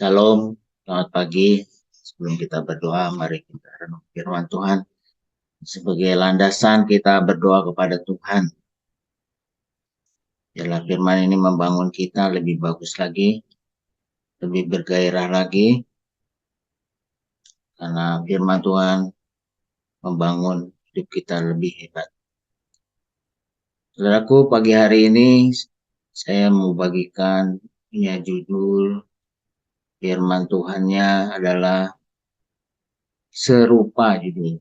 Shalom, selamat pagi. Sebelum kita berdoa, mari kita renung firman Tuhan. Sebagai landasan kita berdoa kepada Tuhan. Biarlah firman ini membangun kita lebih bagus lagi, lebih bergairah lagi. Karena firman Tuhan membangun hidup kita lebih hebat. Saudaraku, pagi hari ini saya mau bagikan judul firman Tuhannya adalah serupa judul.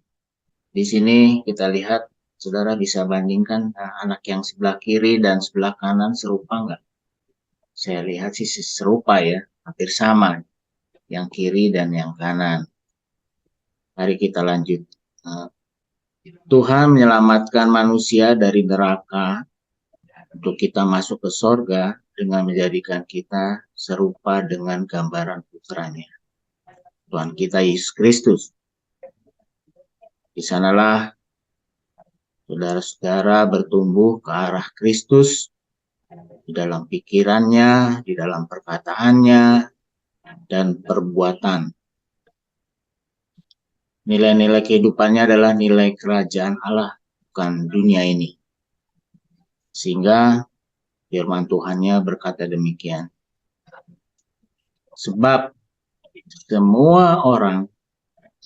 Di sini kita lihat, saudara bisa bandingkan anak yang sebelah kiri dan sebelah kanan serupa nggak? Saya lihat sih serupa ya, hampir sama. Yang kiri dan yang kanan. Mari kita lanjut. Tuhan menyelamatkan manusia dari neraka untuk kita masuk ke sorga dengan menjadikan kita serupa dengan gambaran putranya. Tuhan kita Yesus Kristus. Di sanalah saudara-saudara bertumbuh ke arah Kristus di dalam pikirannya, di dalam perkataannya, dan perbuatan. Nilai-nilai kehidupannya adalah nilai kerajaan Allah, bukan dunia ini. Sehingga firman Tuhannya berkata demikian. Sebab semua orang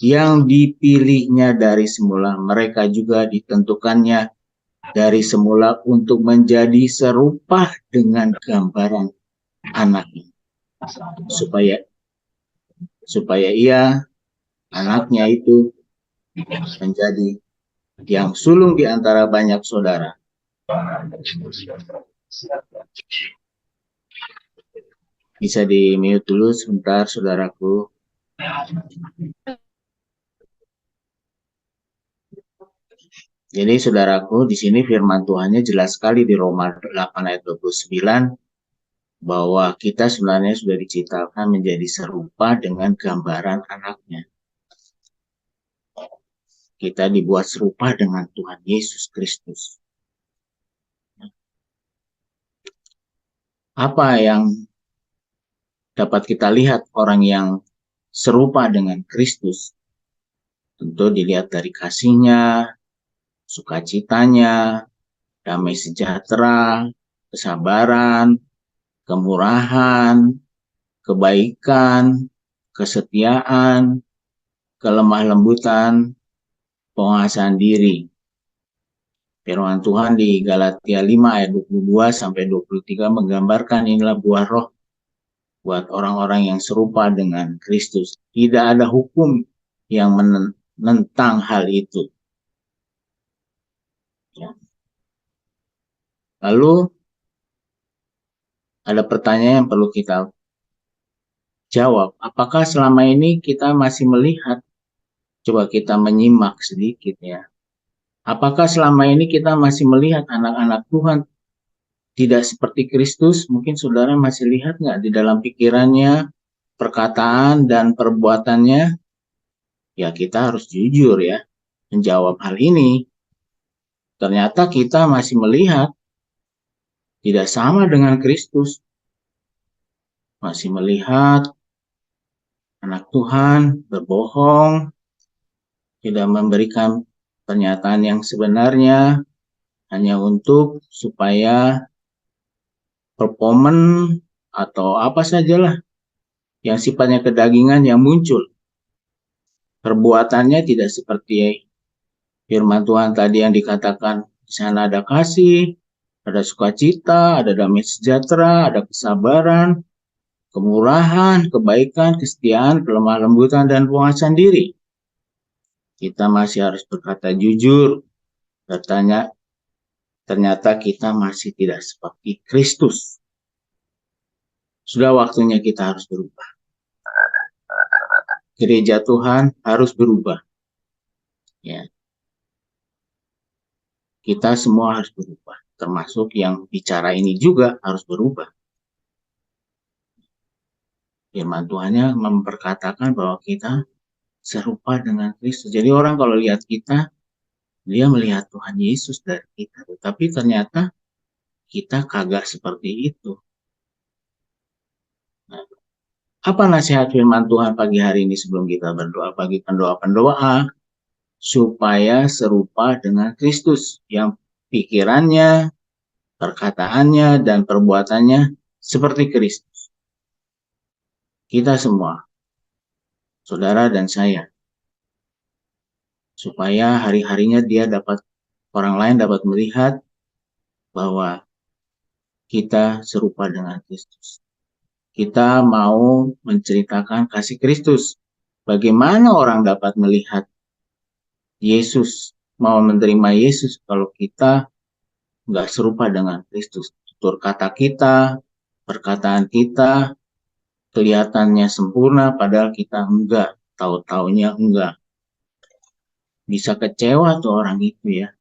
yang dipilihnya dari semula, mereka juga ditentukannya dari semula untuk menjadi serupa dengan gambaran anaknya. Supaya ia, anaknya itu, menjadi yang sulung di antara banyak saudara. Bisa di-mute dulu sebentar, saudaraku. Jadi saudaraku, di sini firman Tuhannya jelas sekali di Roma 8 ayat 29 bahwa kita sebenarnya sudah diciptakan menjadi serupa dengan gambaran anaknya. Kita dibuat serupa dengan Tuhan Yesus Kristus. Apa yang dapat kita lihat orang yang serupa dengan Kristus? Tentu dilihat dari kasihnya, sukacitanya, damai sejahtera, kesabaran, kemurahan, kebaikan, kesetiaan, kelemah lembutan, penguasaan diri. Firman Tuhan di Galatia 5 ayat 22 sampai 23 menggambarkan inilah buah roh buat orang-orang yang serupa dengan Kristus. Tidak ada hukum yang menentang hal itu. Lalu ada pertanyaan yang perlu kita jawab. Apakah selama ini kita masih melihat? Coba kita menyimak sedikit ya. Apakah selama ini kita masih melihat anak-anak Tuhan tidak seperti Kristus? Mungkin saudara masih lihat nggak di dalam pikirannya, perkataan, dan perbuatannya? Ya kita harus jujur ya, menjawab hal ini. Ternyata kita masih melihat tidak sama dengan Kristus. Masih melihat anak Tuhan berbohong, tidak memberikan pernyataan yang sebenarnya, hanya untuk supaya performan atau apa sajalah yang sifatnya kedagingan yang muncul. Perbuatannya tidak seperti firman Tuhan tadi yang dikatakan di sana ada kasih, ada sukacita, ada damai sejahtera, ada kesabaran, kemurahan, kebaikan, kesetiaan, kelemah lembutan, dan penguasaan diri. Kita masih harus berkata jujur, bertanya, ternyata kita masih tidak seperti Kristus. Sudah waktunya kita harus berubah. Gereja Tuhan harus berubah. Ya. Kita semua harus berubah, termasuk yang bicara ini juga harus berubah. Firman Tuhannya memperkatakan bahwa kita serupa dengan Kristus. Jadi orang kalau lihat kita, dia melihat Tuhan Yesus dari kita. Tapi ternyata kita kagak seperti itu. Nah, Apa nasihat firman Tuhan pagi hari ini sebelum kita berdoa bagi pendoa-pendoa supaya serupa dengan Kristus yang pikirannya, perkataannya, dan perbuatannya seperti Kristus. Kita semua, saudara dan saya, supaya hari-harinya orang lain dapat melihat bahwa kita serupa dengan Kristus. Kita mau menceritakan kasih Kristus. Bagaimana orang dapat melihat Yesus, mau menerima Yesus kalau kita nggak serupa dengan Kristus? Tutur kata kita, perkataan kita, kelihatannya sempurna padahal kita enggak, tahu-taunya enggak. Bisa kecewa tuh orang itu ya.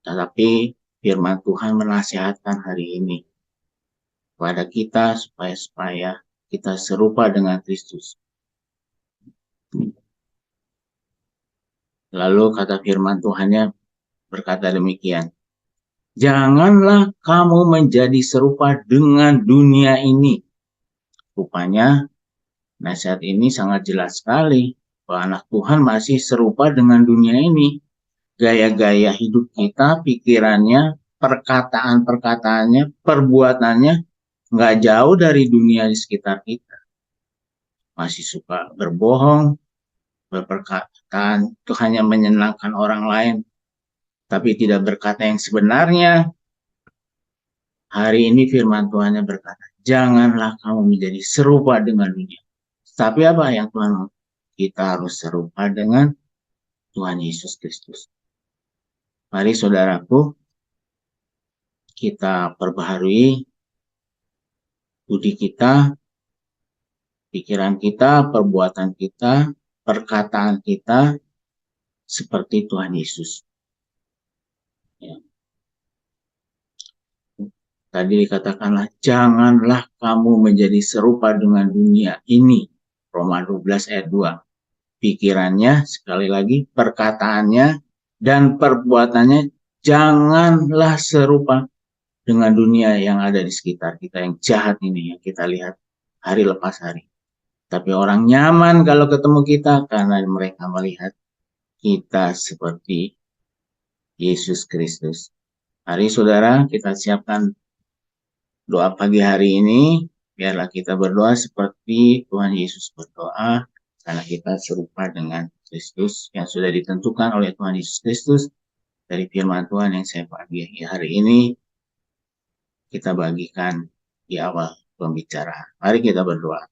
Tetapi firman Tuhan menasihatkan hari ini kepada kita supaya kita serupa dengan Kristus. Lalu kata firman Tuhannya berkata demikian, janganlah kamu menjadi serupa dengan dunia ini. Rupanya nasihat ini sangat jelas sekali bahwa anak Tuhan masih serupa dengan dunia ini. Gaya-gaya hidup kita, pikirannya, perkataan-perkataannya, perbuatannya nggak jauh dari dunia di sekitar kita. Masih suka berbohong, berperkataan itu hanya menyenangkan orang lain, tapi tidak berkata yang sebenarnya. Hari ini firman Tuhan berkata, janganlah kamu menjadi serupa dengan dunia. Tapi apa yang Tuhan mau? Kita harus serupa dengan Tuhan Yesus Kristus. Mari saudaraku, kita perbaharui budi kita, pikiran kita, perbuatan kita, perkataan kita seperti Tuhan Yesus. Ya. Tadi dikatakanlah, janganlah kamu menjadi serupa dengan dunia ini. Roma 12 ayat 2. Pikirannya, sekali lagi, perkataannya, dan perbuatannya, janganlah serupa dengan dunia yang ada di sekitar kita, yang jahat ini, yang kita lihat hari lepas hari. Tapi orang nyaman kalau ketemu kita, karena mereka melihat kita seperti Yesus Kristus. Mari saudara, kita siapkan doa pagi hari ini. Biarlah kita berdoa seperti Tuhan Yesus berdoa, karena kita serupa dengan Kristus yang sudah ditentukan oleh Tuhan Yesus Kristus dari firman Tuhan yang saya pagi hari ini kita bagikan di awal pembicaraan. Mari kita berdoa.